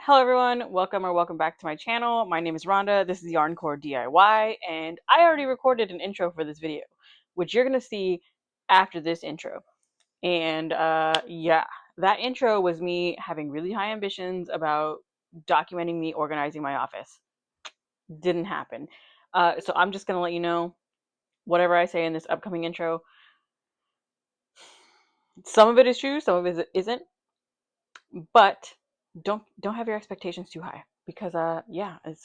Hello everyone, welcome back to my channel. My name is Rhonda, this is Yarncore DIY, and I already recorded an intro for this video, which you're going to see after this intro. And yeah, that intro was me having really high ambitions about documenting me organizing my office. Didn't happen. So I'm just going to let you know, whatever I say in this upcoming intro, some of it is true, some of it isn't, but don't have your expectations too high because yeah, it's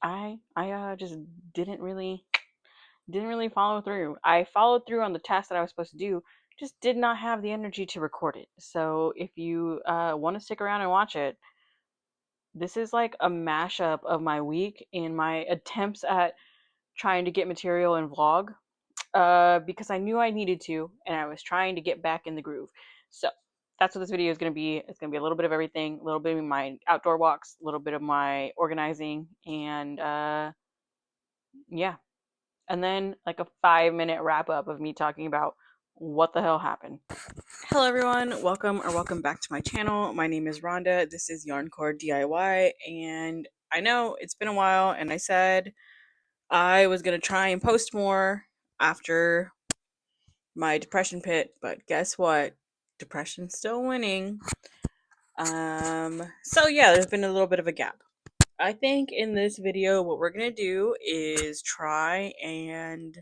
I just didn't really follow through. I followed through on the task that I was supposed to do, just did not have the energy to record it. So if you want to stick around and watch it, this is like a mashup of my week and my attempts at trying to get material and vlog because I knew I needed to and I was trying to get back in the groove. So that's what this video is going to be. It's going to be a little bit of everything, a little bit of my outdoor walks, a little bit of my organizing, and yeah, and then like a 5-minute wrap up of me talking about what the hell happened. Hello everyone, welcome back to my channel. My name is Rhonda. This is Yarncore DIY, and I know it's been a while, and I said I was gonna try and post more after my depression pit, but guess what? Depression's still winning. So yeah, there's been a little bit of a gap. I think in this video, what we're gonna do is try and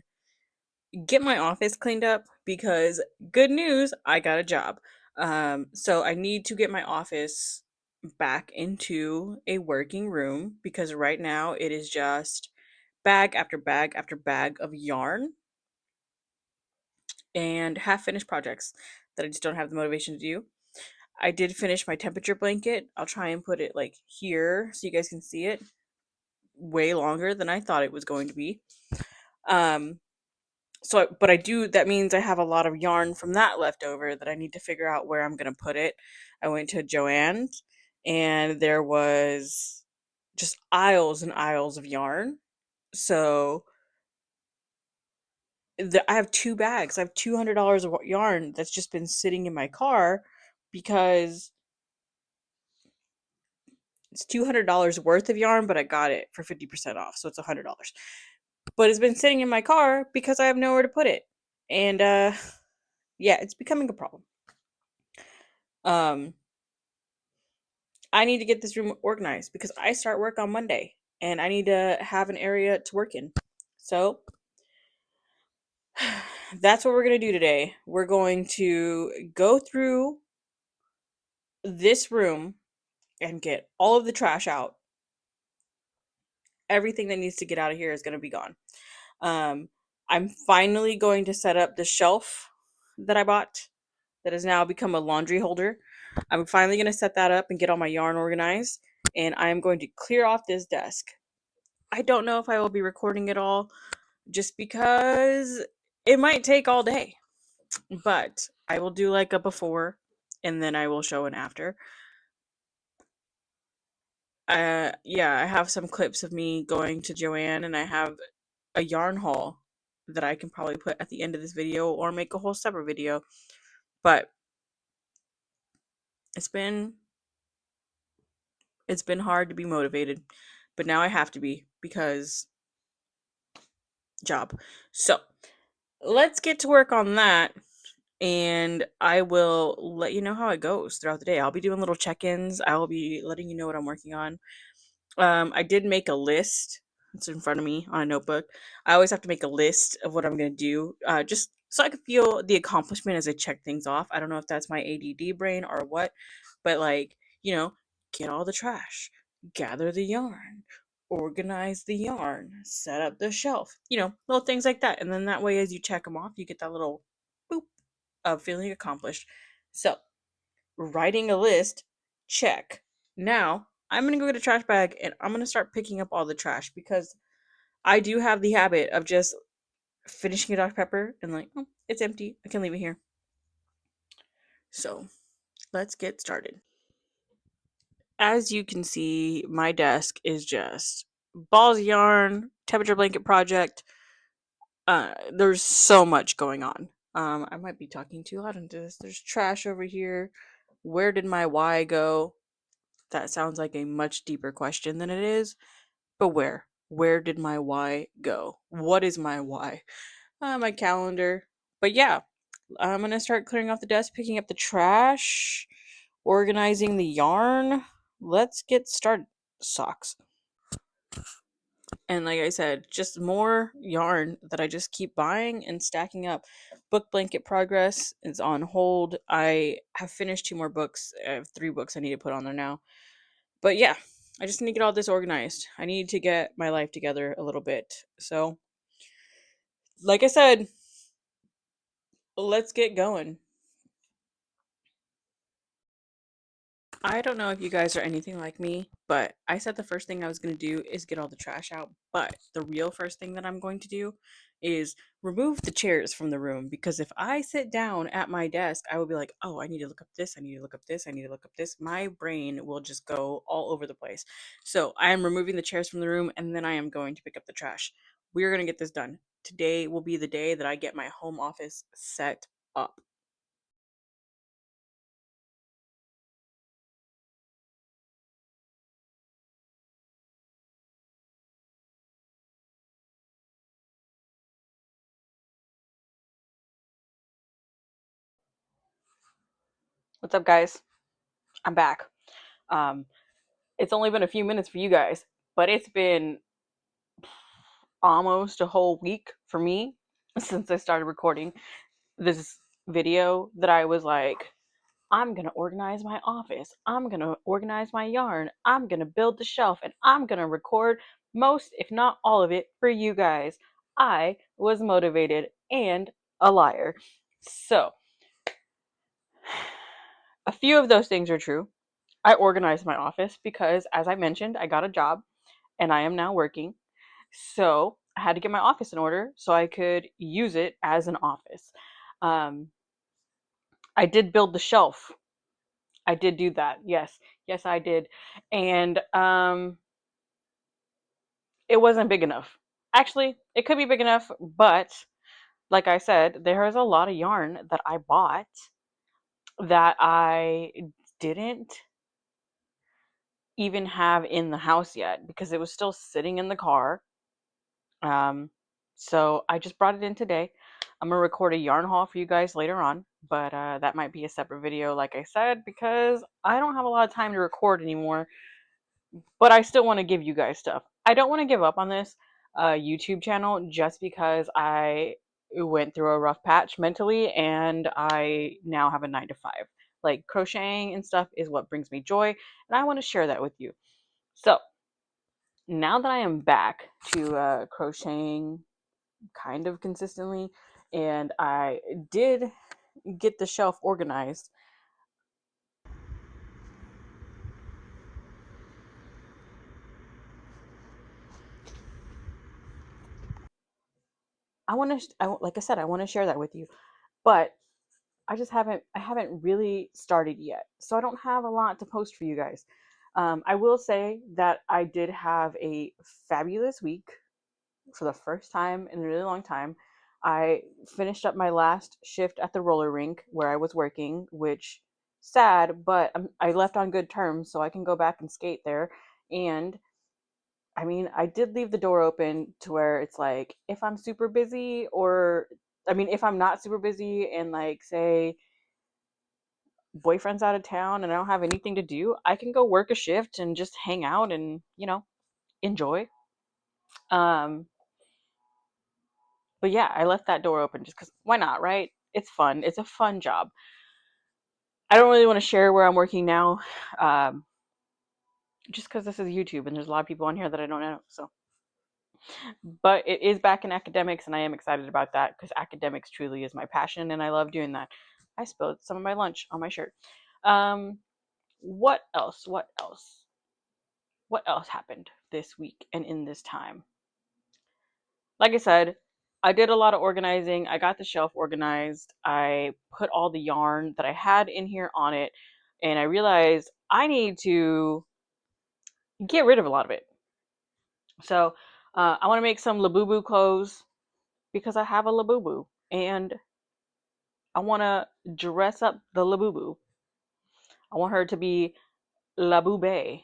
get my office cleaned up because good news, I got a job. So I need to get my office back into a working room because right now it is just bag after bag after bag of yarn and half finished projects that I just don't have the motivation to do. I did finish my temperature blanket. I'll try and put it like here so you guys can see it. Way longer than I thought it was going to be. But I do, that means I have a lot of yarn from that left over that I need to figure out where I'm going to put it. I went to Joann's and there was just aisles and aisles of yarn. So I have 2 bags. I have $200 of yarn that's just been sitting in my car because it's $200 worth of yarn, but I got it for 50% off. So it's $100. But it's been sitting in my car because I have nowhere to put it. And yeah, it's becoming a problem. I need to get this room organized because I start work on Monday and I need to have an area to work in. So that's what we're going to do today. We're going to go through this room and get all of the trash out. Everything that needs to get out of here is going to be gone. I'm finally going to set up the shelf that I bought that has now become a laundry holder. I'm finally going to set that up and get all my yarn organized. And I'm going to clear off this desk. I don't know if I will be recording it all just because it might take all day. But I will do like a before and then I will show an after. Yeah, I have some clips of me going to Joann and I have a yarn haul that I can probably put at the end of this video or make a whole separate video. But it's been hard to be motivated, but now I have to be because job. So let's get to work on that and I will let you know how it goes throughout the day. I'll be doing little check-ins. I will be letting you know what I'm working on. I did make a list. It's in front of me on a notebook. I always have to make a list of what I'm going to do, just so I can feel the accomplishment as I check things off. I don't know if that's my ADD brain or what, but like, get all the trash, gather the yarn, organize the yarn, set up the shelf, little things like that. And then that way, as you check them off, you get that little boop of feeling accomplished. So, writing a list, check. Now, I'm going to go get a trash bag and I'm going to start picking up all the trash because I do have the habit of just finishing a Dr. Pepper and like, oh, it's empty. I can leave it here. So, let's get started. As you can see, my desk is just balls of yarn, temperature blanket project. There's so much going on. I might be talking too loud into this. There's trash over here. Where did my Y go? that sounds like a much deeper question than it is. But where? Where did my why go? What is my why? My calendar. But yeah, I'm gonna start clearing off the desk, picking up the trash, organizing the yarn. Let's get started. Socks. And like I said, just more yarn that I just keep buying and stacking up. Book blanket progress is on hold. I have finished 2 more books. I have 3 books I need to put on there now. But yeah, I just need to get all this organized. I need to get my life together a little bit. So, like I said, let's get going. I don't know if you guys are anything like me, but I said the first thing I was going to do is get all the trash out. But the real first thing that I'm going to do is remove the chairs from the room, because if I sit down at my desk, I will be like, oh, I need to look up this, I need to look up this, I need to look up this. My brain will just go all over the place. So I am removing the chairs from the room, and then I am going to pick up the trash. We're going to get this done. Today will be the day that I get my home office set up. What's up, guys? I'm back. Um, it's only been a few minutes for you guys, but it's been almost a whole week for me since I started recording this video that I was like, I'm going to organize my office. I'm going to organize my yarn. I'm going to build the shelf, and I'm going to record most, if not all of it, for you guys. I was motivated and a liar. So, a few of those things are true. I organized my office because, as I mentioned, I got a job and I am now working. So I had to get my office in order so I could use it as an office. Um, I did build the shelf. I did do that. Yes, yes, I did. And it wasn't big enough. Actually, it could be big enough, but like I said, there is a lot of yarn that I bought that I didn't even have in the house yet because it was still sitting in the car. Um, so I just brought it in today. I'm gonna record a yarn haul for you guys later on, but that might be a separate video, like I said, because I don't have a lot of time to record anymore. But I still want to give you guys stuff. I don't want to give up on this YouTube channel just because I went through a rough patch mentally, and I now have a 9 to 5. Like, crocheting and stuff is what brings me joy, and I want to share that with you. So now that I am back to crocheting kind of consistently, and I did get the shelf organized, I want to, like I said, I want to share that with you, but I haven't really started yet, so I don't have a lot to post for you guys. I will say that I did have a fabulous week for the first time in a really long time. I finished up my last shift at the roller rink where I was working, which sad, but I left on good terms, so I can go back and skate there. And I mean, I did leave the door open to where it's like, if I'm super busy, or I mean, if I'm not super busy and, like, say boyfriend's out of town and I don't have anything to do, I can go work a shift and just hang out and, enjoy. Um, but yeah, I left that door open just because why not, right? It's fun. It's a fun job. I don't really want to share where I'm working now, um, just because this is YouTube and there's a lot of people on here that I don't know. So, but it is back in academics, and I am excited about that because academics truly is my passion, and I love doing that. I spilled some of my lunch on my shirt. Um, what else? What else? What else happened this week and in this time? Like I said, I did a lot of organizing. I got the shelf organized. I put all the yarn that I had in here on it, and I realized I need to get rid of a lot of it. So I want to make some Labubu clothes because I have a Labubu, and I want to dress up the Labubu. I want her to be La Boubet.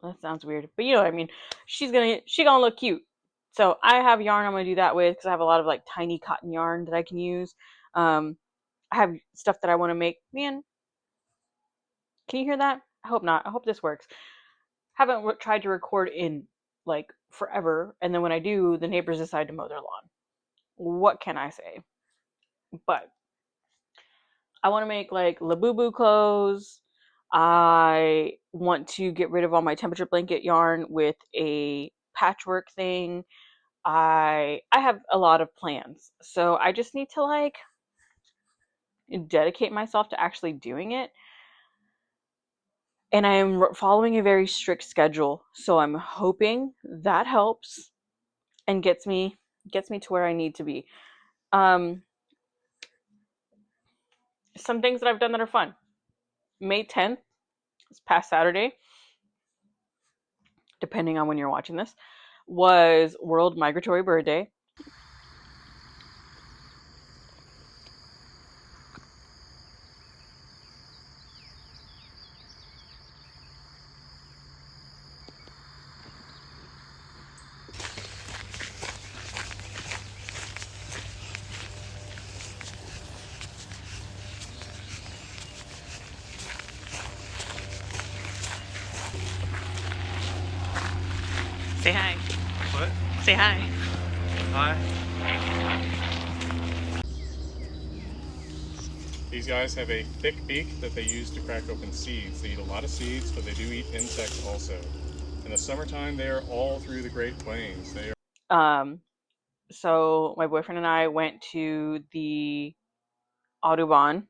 That sounds weird, but you know what I mean. She gonna look cute. So I have yarn I'm gonna do that with because I have a lot of like tiny cotton yarn that I can use. Um, I have stuff that I want to make. Man, can you hear that? I hope not. I hope this works. Haven't tried to record in like forever, and then when I do, the neighbors decide to mow their lawn. What can I say? But I want to make like Labubu clothes. I want to get rid of all my temperature blanket yarn with a patchwork thing. I have a lot of plans. So I just need to like dedicate myself to actually doing it. And I am following a very strict schedule. So I'm hoping that helps and gets me to where I need to be. Um some things that I've done that are fun. May 10th, this past Saturday, depending on when you're watching this, was World Migratory Bird Day. Say hi. What? Say hi. Hi. These guys have a thick beak that they use to crack open seeds. They eat a lot of seeds, but they do eat insects also. In the summertime, they are all through the Great Plains. They are. So my boyfriend and I went to the Audubon.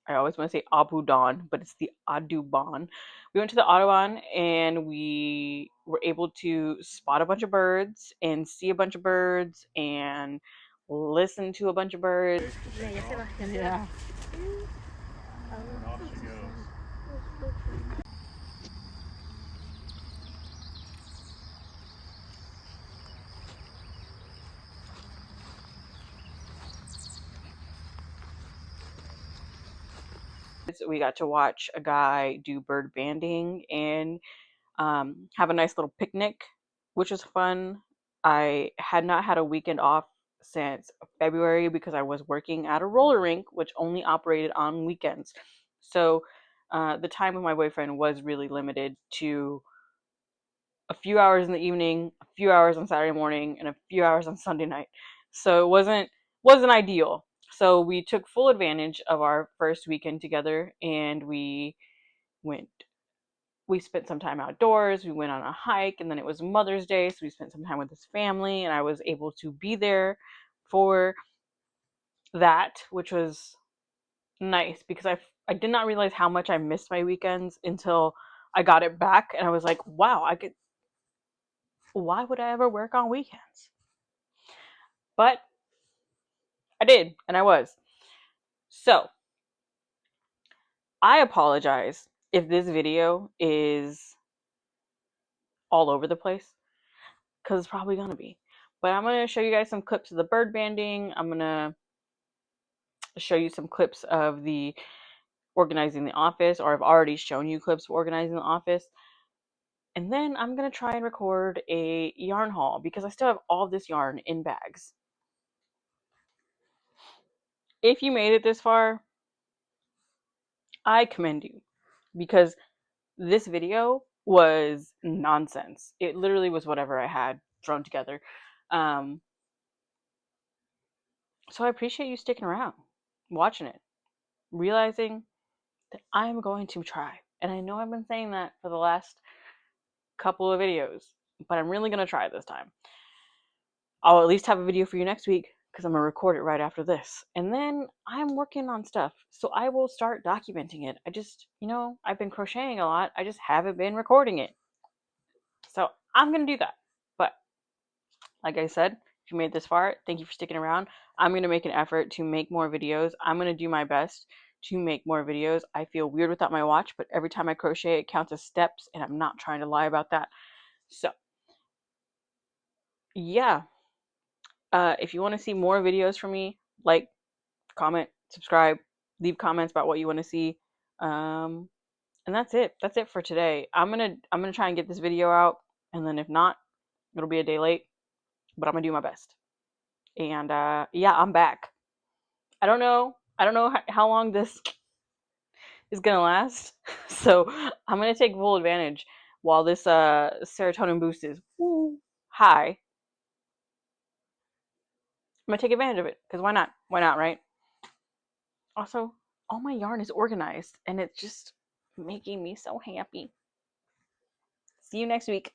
I always want to say Audubon, but it's the Audubon. We went to the Audubon and we were able to spot a bunch of birds and see a bunch of birds and listen to a bunch of birds. Yeah. And off she goes. We got to watch a guy do bird banding and have a nice little picnic, which was fun. I had not had a weekend off since February because I was working at a roller rink, which only operated on weekends. So the time with my boyfriend was really limited to a few hours in the evening, a few hours on Saturday morning, and a few hours on Sunday night. So it wasn't ideal. So we took full advantage of our first weekend together and went we spent some time outdoors. We went on a hike, and then it was Mother's Day, so we spent some time with his family, and I was able to be there for that, which was nice because I did not realize how much I missed my weekends until I got it back, and I was like, wow, I could. Why would I ever work on weekends? But I did, and I was. So I apologize if this video is all over the place because it's probably gonna be. But I'm gonna show you guys some clips of the bird banding. I'm gonna show you some clips of the organizing the office, or I've already shown you clips of organizing the office. And then I'm going to try and record a yarn haul because I still have all this yarn in bags. If you made it this far, I commend you because this video was nonsense. It literally was whatever I had thrown together. Um, so I appreciate you sticking around, watching it, realizing that I'm going to try. And I know I've been saying that for the last couple of videos, but I'm really going to try this time. I'll at least have a video for you next week because I'm going to record it right after this. And then I'm working on stuff, so I will start documenting it. I just, I've been crocheting a lot. I just haven't been recording it. So I'm going to do that. But like I said, if you made this far, thank you for sticking around. I'm going to make an effort to make more videos. I'm going to do my best to make more videos. I feel weird without my watch, but every time I crochet, it counts as steps, and I'm not trying to lie about that. So, yeah. If you want to see more videos from me, like, comment, subscribe, leave comments about what you want to see. And that's it. That's it for today. I'm gonna try and get this video out, and then if not, it'll be a day late. But I'm gonna do my best. And yeah, I'm back. I don't know how long this is gonna last. So I'm gonna take full advantage while this serotonin boost is high. I'm gonna take advantage of it because why not? Why not, right? Also, all my yarn is organized and it's just making me so happy. See you next week.